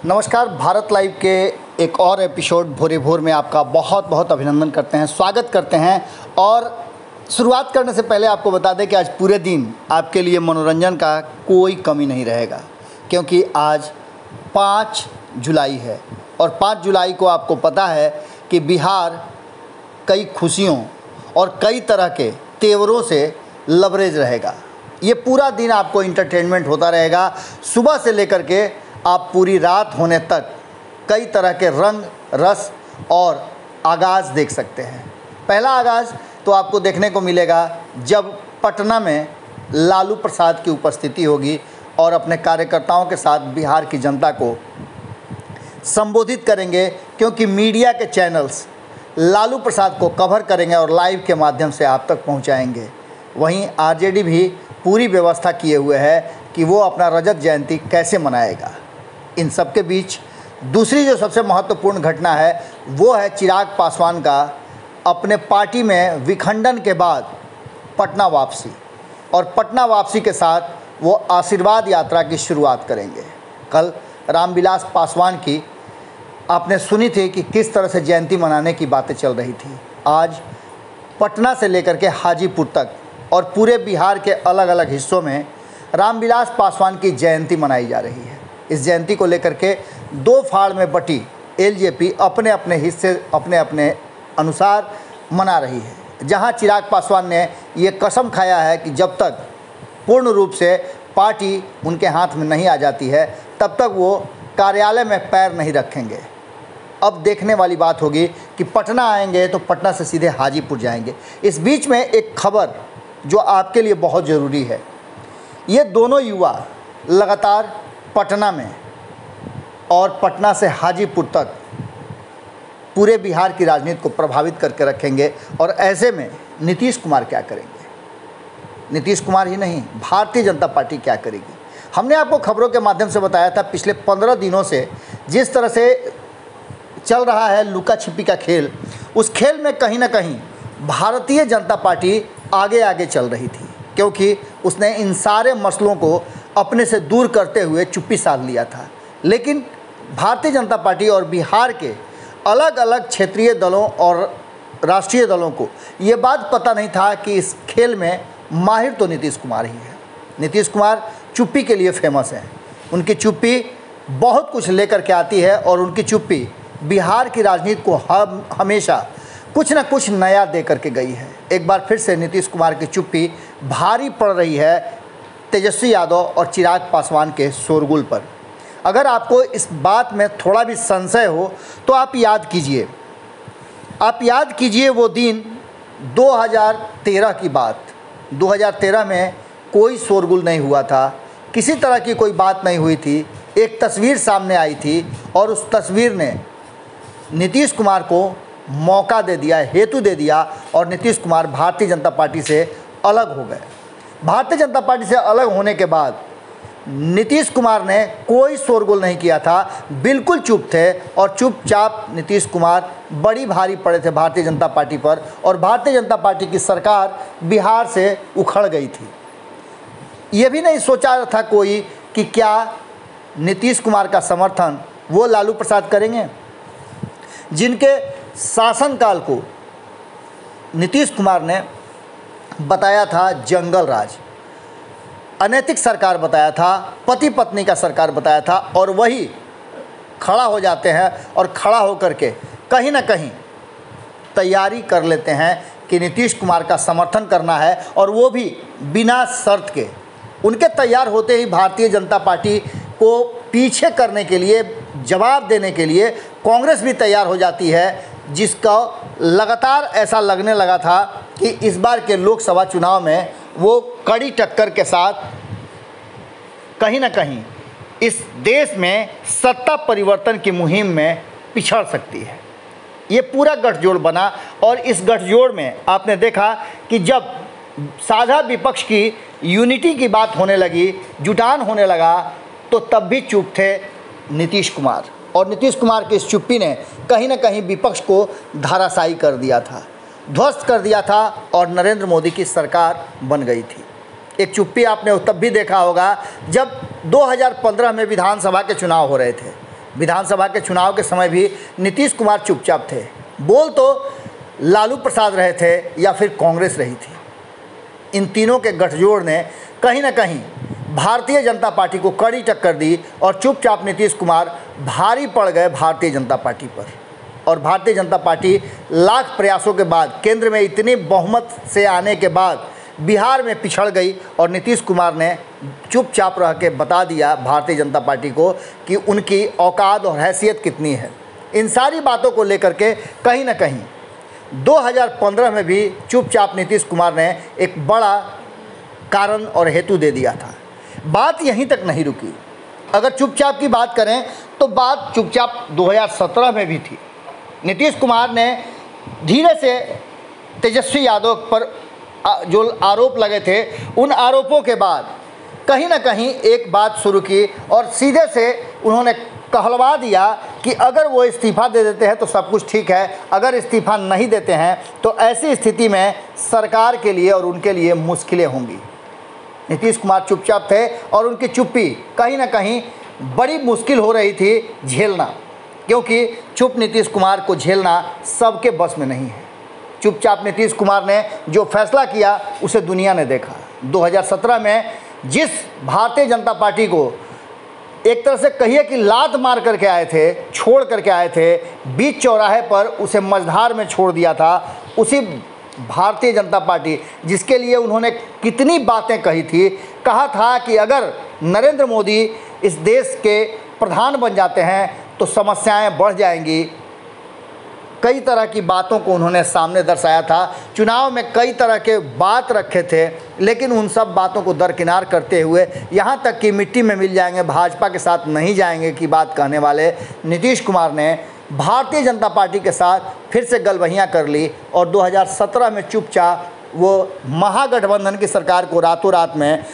नमस्कार। भारत लाइव के एक और एपिसोड भोरे भोर में आपका बहुत बहुत अभिनंदन करते हैं, स्वागत करते हैं। और शुरुआत करने से पहले आपको बता दें कि आज पूरे दिन आपके लिए मनोरंजन का कोई कमी नहीं रहेगा, क्योंकि आज 5 जुलाई है और 5 जुलाई को आपको पता है कि बिहार कई खुशियों और कई तरह के तेवरों से लबरेज रहेगा। ये पूरा दिन आपको इंटरटेनमेंट होता रहेगा, सुबह से लेकर के आप पूरी रात होने तक कई तरह के रंग रस और आगाज़ देख सकते हैं। पहला आगाज़ तो आपको देखने को मिलेगा जब पटना में लालू प्रसाद की उपस्थिति होगी और अपने कार्यकर्ताओं के साथ बिहार की जनता को संबोधित करेंगे, क्योंकि मीडिया के चैनल्स लालू प्रसाद को कवर करेंगे और लाइव के माध्यम से आप तक पहुंचाएंगे। वहीं आरजेडी भी पूरी व्यवस्था किए हुए है कि वो अपना रजत जयंती कैसे मनाएगा। इन सब के बीच दूसरी जो सबसे महत्वपूर्ण घटना है वो है चिराग पासवान का अपने पार्टी में विखंडन के बाद पटना वापसी, और पटना वापसी के साथ वो आशीर्वाद यात्रा की शुरुआत करेंगे। कल रामविलास पासवान की आपने सुनी थी कि किस तरह से जयंती मनाने की बातें चल रही थी। आज पटना से लेकर के हाजीपुर तक और पूरे बिहार के अलग अलग हिस्सों में रामविलास पासवान की जयंती मनाई जा रही है। इस जयंती को लेकर के 2 फाड़ में बटी एलजेपी अपने अपने हिस्से अपने अपने अनुसार मना रही है। जहां चिराग पासवान ने ये कसम खाया है कि जब तक पूर्ण रूप से पार्टी उनके हाथ में नहीं आ जाती है तब तक वो कार्यालय में पैर नहीं रखेंगे। अब देखने वाली बात होगी कि पटना आएंगे तो पटना से सीधे हाजीपुर जाएंगे। इस बीच में एक खबर जो आपके लिए बहुत ज़रूरी है, ये दोनों युवा लगातार पटना में और पटना से हाजीपुर तक पूरे बिहार की राजनीति को प्रभावित करके रखेंगे। और ऐसे में नीतीश कुमार क्या करेंगे, नीतीश कुमार ही नहीं, भारतीय जनता पार्टी क्या करेगी। हमने आपको खबरों के माध्यम से बताया था पिछले 15 दिनों से जिस तरह से चल रहा है लुका छिपी का खेल, उस खेल में कहीं ना कहीं भारतीय जनता पार्टी आगे आगे चल रही थी, क्योंकि उसने इन सारे मसलों को अपने से दूर करते हुए चुप्पी साध लिया था। लेकिन भारतीय जनता पार्टी और बिहार के अलग अलग क्षेत्रीय दलों और राष्ट्रीय दलों को ये बात पता नहीं था कि इस खेल में माहिर तो नीतीश कुमार ही है। नीतीश कुमार चुप्पी के लिए फेमस हैं। उनकी चुप्पी बहुत कुछ लेकर के आती है और उनकी चुप्पी बिहार की राजनीति को हमेशा कुछ ना कुछ नया दे करके गई है। एक बार फिर से नीतीश कुमार की चुप्पी भारी पड़ रही है तेजस्वी यादव और चिराग पासवान के शोरगुल पर। अगर आपको इस बात में थोड़ा भी संशय हो तो आप याद कीजिए वो दिन 2013 की बात। 2013 में कोई शोरगुल नहीं हुआ था, किसी तरह की कोई बात नहीं हुई थी। एक तस्वीर सामने आई थी और उस तस्वीर ने नीतीश कुमार को मौका दे दिया, हेतु दे दिया, और नीतीश कुमार भारतीय जनता पार्टी से अलग हो गए। भारतीय जनता पार्टी से अलग होने के बाद नीतीश कुमार ने कोई शोरगुल नहीं किया था, बिल्कुल चुप थे और चुपचाप नीतीश कुमार बड़ी भारी पड़े थे भारतीय जनता पार्टी पर, और भारतीय जनता पार्टी की सरकार बिहार से उखड़ गई थी। ये भी नहीं सोचा था कोई कि क्या नीतीश कुमार का समर्थन वो लालू प्रसाद करेंगे जिनके शासनकाल को नीतीश कुमार ने बताया था जंगल राज, अनैतिक सरकार बताया था, पति पत्नी का सरकार बताया था, और वही खड़ा हो जाते हैं और खड़ा होकर के कहीं ना कहीं तैयारी कर लेते हैं कि नीतीश कुमार का समर्थन करना है, और वो भी बिना शर्त के। उनके तैयार होते ही भारतीय जनता पार्टी को पीछे करने के लिए, जवाब देने के लिए कांग्रेस भी तैयार हो जाती है, जिसका लगातार ऐसा लगने लगा था कि इस बार के लोकसभा चुनाव में वो कड़ी टक्कर के साथ कहीं ना कहीं इस देश में सत्ता परिवर्तन की मुहिम में पिछड़ सकती है। ये पूरा गठजोड़ बना, और इस गठजोड़ में आपने देखा कि जब साझा विपक्ष की यूनिटी की बात होने लगी, जुटान होने लगा, तो तब भी चुप थे नीतीश कुमार, और नीतीश कुमार की इस चुप्पी ने कहीं ना कहीं विपक्ष को धाराशायी कर दिया था, ध्वस्त कर दिया था, और नरेंद्र मोदी की सरकार बन गई थी। एक चुप्पी आपने तब भी देखा होगा जब 2015 में विधानसभा के चुनाव हो रहे थे। विधानसभा के चुनाव के समय भी नीतीश कुमार चुपचाप थे। बोल तो लालू प्रसाद रहे थे या फिर कांग्रेस रही थी। इन तीनों के गठजोड़ ने कहीं ना कहीं भारतीय जनता पार्टी को कड़ी टक्कर दी और चुपचाप नीतीश कुमार भारी पड़ गए भारतीय जनता पार्टी पर। और भारतीय जनता पार्टी लाख प्रयासों के बाद केंद्र में इतनी बहुमत से आने के बाद बिहार में पिछड़ गई और नीतीश कुमार ने चुपचाप रह के बता दिया भारतीय जनता पार्टी को कि उनकी औकात और हैसियत कितनी है। इन सारी बातों को लेकर के कहीं ना कहीं 2015 में भी चुपचाप नीतीश कुमार ने एक बड़ा कारण और हेतु दे दिया था। बात यहीं तक नहीं रुकी। अगर चुपचाप की बात करें तो बात चुपचाप 2017 में भी थी। नीतीश कुमार ने धीरे से तेजस्वी यादव पर जो आरोप लगे थे उन आरोपों के बाद कहीं ना कहीं एक बात शुरू की और सीधे से उन्होंने कहलवा दिया कि अगर वो इस्तीफ़ा दे देते हैं तो सब कुछ ठीक है, अगर इस्तीफ़ा नहीं देते हैं तो ऐसी स्थिति में सरकार के लिए और उनके लिए मुश्किलें होंगी। नीतीश कुमार चुपचाप थे और उनकी चुप्पी कहीं ना कहीं बड़ी मुश्किल हो रही थी झेलना, क्योंकि चुप नीतीश कुमार को झेलना सबके बस में नहीं है। चुपचाप नीतीश कुमार ने जो फैसला किया उसे दुनिया ने देखा। 2017 में जिस भारतीय जनता पार्टी को एक तरह से कहिए कि लात मार करके आए थे, छोड़ करके आए थे, बीच चौराहे पर उसे मझधार में छोड़ दिया था, उसी भारतीय जनता पार्टी जिसके लिए उन्होंने कितनी बातें कही थी। कहा था कि अगर नरेंद्र मोदी इस देश के प्रधान बन जाते हैं तो समस्याएं बढ़ जाएंगी। कई तरह की बातों को उन्होंने सामने दर्शाया था। चुनाव में कई तरह के बात रखे थे, लेकिन उन सब बातों को दरकिनार करते हुए यहाँ तक कि मिट्टी में मिल जाएंगे, भाजपा के साथ नहीं जाएंगे की बात कहने वाले नीतीश कुमार ने भारतीय जनता पार्टी के साथ फिर से गलबहियाँ कर ली और 2017 में चुपचाप वो महागठबंधन की सरकार को रातों रात में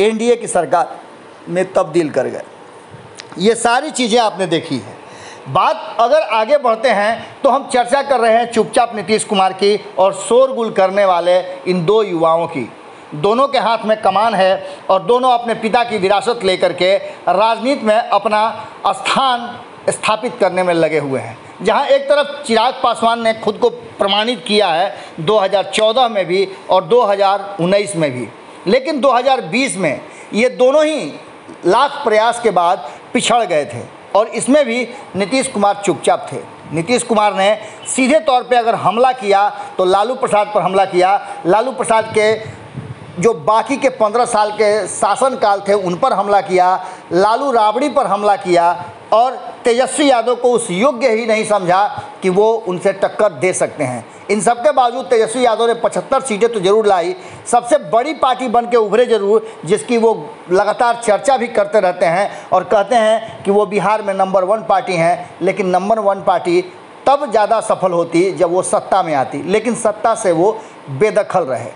एनडीए की सरकार में तब्दील कर गए। ये सारी चीज़ें आपने देखी है। बात अगर आगे बढ़ते हैं तो हम चर्चा कर रहे हैं चुपचाप नीतीश कुमार की और शोरगुल करने वाले इन दो युवाओं की। दोनों के हाथ में कमान है और दोनों अपने पिता की विरासत लेकर के राजनीति में अपना स्थान स्थापित करने में लगे हुए हैं। जहां एक तरफ चिराग पासवान ने खुद को प्रमाणित किया है 2014 में भी और 2019 में भी, लेकिन 2020 में ये दोनों ही लाख प्रयास के बाद पिछड़ गए थे और इसमें भी नीतीश कुमार चुपचाप थे। नीतीश कुमार ने सीधे तौर पे अगर हमला किया तो लालू प्रसाद पर हमला किया। लालू प्रसाद के जो बाकी के 15 साल के शासनकाल थे उन पर हमला किया, लालू राबड़ी पर हमला किया और तेजस्वी यादव को उस योग्य ही नहीं समझा कि वो उनसे टक्कर दे सकते हैं। इन सब के बावजूद तेजस्वी यादव ने 75 सीटें तो जरूर लाई, सबसे बड़ी पार्टी बन के उभरे जरूर, जिसकी वो लगातार चर्चा भी करते रहते हैं और कहते हैं कि वो बिहार में नंबर 1 पार्टी हैं। लेकिन नंबर 1 पार्टी तब ज़्यादा सफल होती जब वो सत्ता में आती, लेकिन सत्ता से वो बेदखल रहे।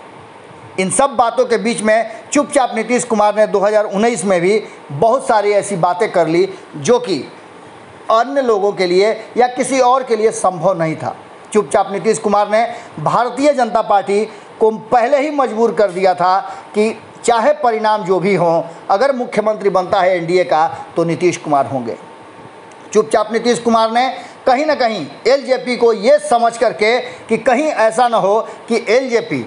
इन सब बातों के बीच में चुपचाप नीतीश कुमार ने 2019 में भी बहुत सारी ऐसी बातें कर ली जो कि अन्य लोगों के लिए या किसी और के लिए संभव नहीं था। चुपचाप नीतीश कुमार ने भारतीय जनता पार्टी को पहले ही मजबूर कर दिया था कि चाहे परिणाम जो भी हों, अगर मुख्यमंत्री बनता है एनडीए का तो नीतीश कुमार होंगे। चुपचाप नीतीश कुमार ने कहीं ना कहीं एलजेपी को ये समझ करके कि कहीं ऐसा ना हो कि एलजेपी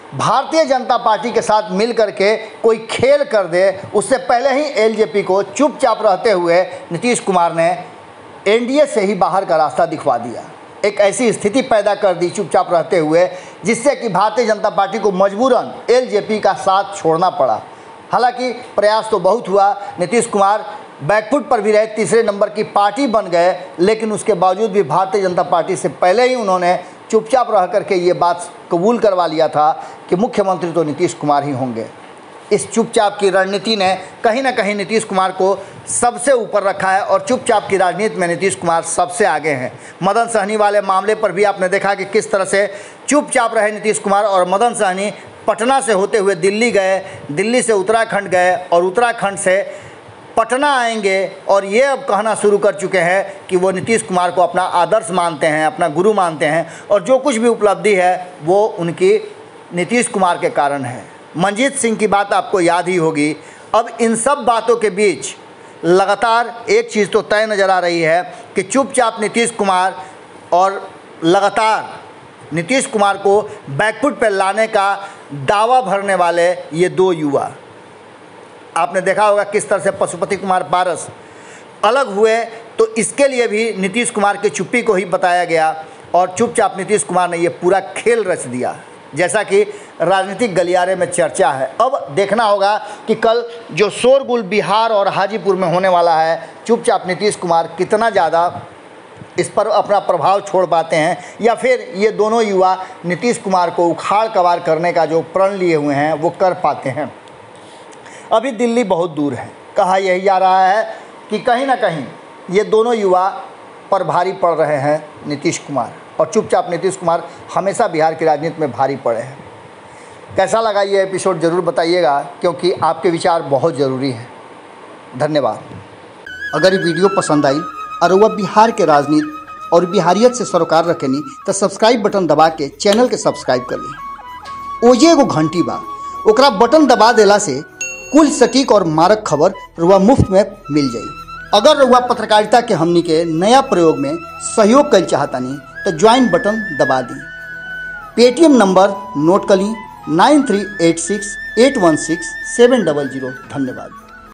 भारतीय जनता पार्टी के साथ मिल करके कोई खेल कर दे, उससे पहले ही एलजेपी को चुपचाप रहते हुए नीतीश कुमार ने एनडीए से ही बाहर का रास्ता दिखवा दिया। एक ऐसी स्थिति पैदा कर दी चुपचाप रहते हुए जिससे कि भारतीय जनता पार्टी को मजबूरन एलजेपी का साथ छोड़ना पड़ा। हालांकि प्रयास तो बहुत हुआ, नीतीश कुमार बैकफुट पर भी रहे, तीसरे नंबर की पार्टी बन गए, लेकिन उसके बावजूद भी भारतीय जनता पार्टी से पहले ही उन्होंने चुपचाप रह करके ये बात कबूल करवा लिया था कि मुख्यमंत्री तो नीतीश कुमार ही होंगे। इस चुपचाप की रणनीति ने कहीं ना कहीं नीतीश कुमार को सबसे ऊपर रखा है और चुपचाप की राजनीति में नीतीश कुमार सबसे आगे हैं। मदन सहनी वाले मामले पर भी आपने देखा कि किस तरह से चुपचाप रहे नीतीश कुमार और मदन सहनी पटना से होते हुए दिल्ली गए, दिल्ली से उत्तराखंड गए और उत्तराखंड से पटना आएंगे और ये अब कहना शुरू कर चुके हैं कि वो नीतीश कुमार को अपना आदर्श मानते हैं, अपना गुरु मानते हैं और जो कुछ भी उपलब्धि है वो उनकी नीतीश कुमार के कारण है। मनजीत सिंह की बात आपको याद ही होगी। अब इन सब बातों के बीच लगातार एक चीज़ तो तय नज़र आ रही है कि चुपचाप नीतीश कुमार और लगातार नीतीश कुमार को बैकफुट पर लाने का दावा भरने वाले ये दो युवा, आपने देखा होगा किस तरह से पशुपति कुमार पारस अलग हुए, तो इसके लिए भी नीतीश कुमार की चुप्पी को ही बताया गया और चुपचाप नीतीश कुमार ने ये पूरा खेल रच दिया, जैसा कि राजनीतिक गलियारे में चर्चा है। अब देखना होगा कि कल जो शोरगुल बिहार और हाजीपुर में होने वाला है, चुपचाप नीतीश कुमार कितना ज़्यादा इस पर अपना प्रभाव छोड़ पाते हैं, या फिर ये दोनों युवा नीतीश कुमार को उखाड़ कबाड़ करने का जो प्रण लिए हुए हैं वो कर पाते हैं। अभी दिल्ली बहुत दूर है, कहा यही जा रहा है कि कहीं ना कहीं ये दोनों युवा पर भारी पड़ रहे हैं नीतीश कुमार, और चुपचाप नीतीश कुमार हमेशा बिहार की राजनीति में भारी पड़े हैं। कैसा लगा ये एपिसोड ज़रूर बताइएगा, क्योंकि आपके विचार बहुत ज़रूरी हैं। धन्यवाद। अगर ये वीडियो पसंद आई और वह बिहार के राजनीति और बिहारियत से सरोकार रखेनी तो सब्सक्राइब बटन दबा के चैनल के सब्सक्राइब कर ली। ओजे एगो घंटी बा, ओकरा बटन दबा देला से कुल सटीक और मारक खबर रुआ मुफ्त में मिल जाई। अगर रुआ पत्रकारिता के हमनी के नया प्रयोग में सहयोग कर चाहतानी तो ज्वाइन बटन दबा दी। पेटीएम नंबर नोट कर ली 9386816700। धन्यवाद।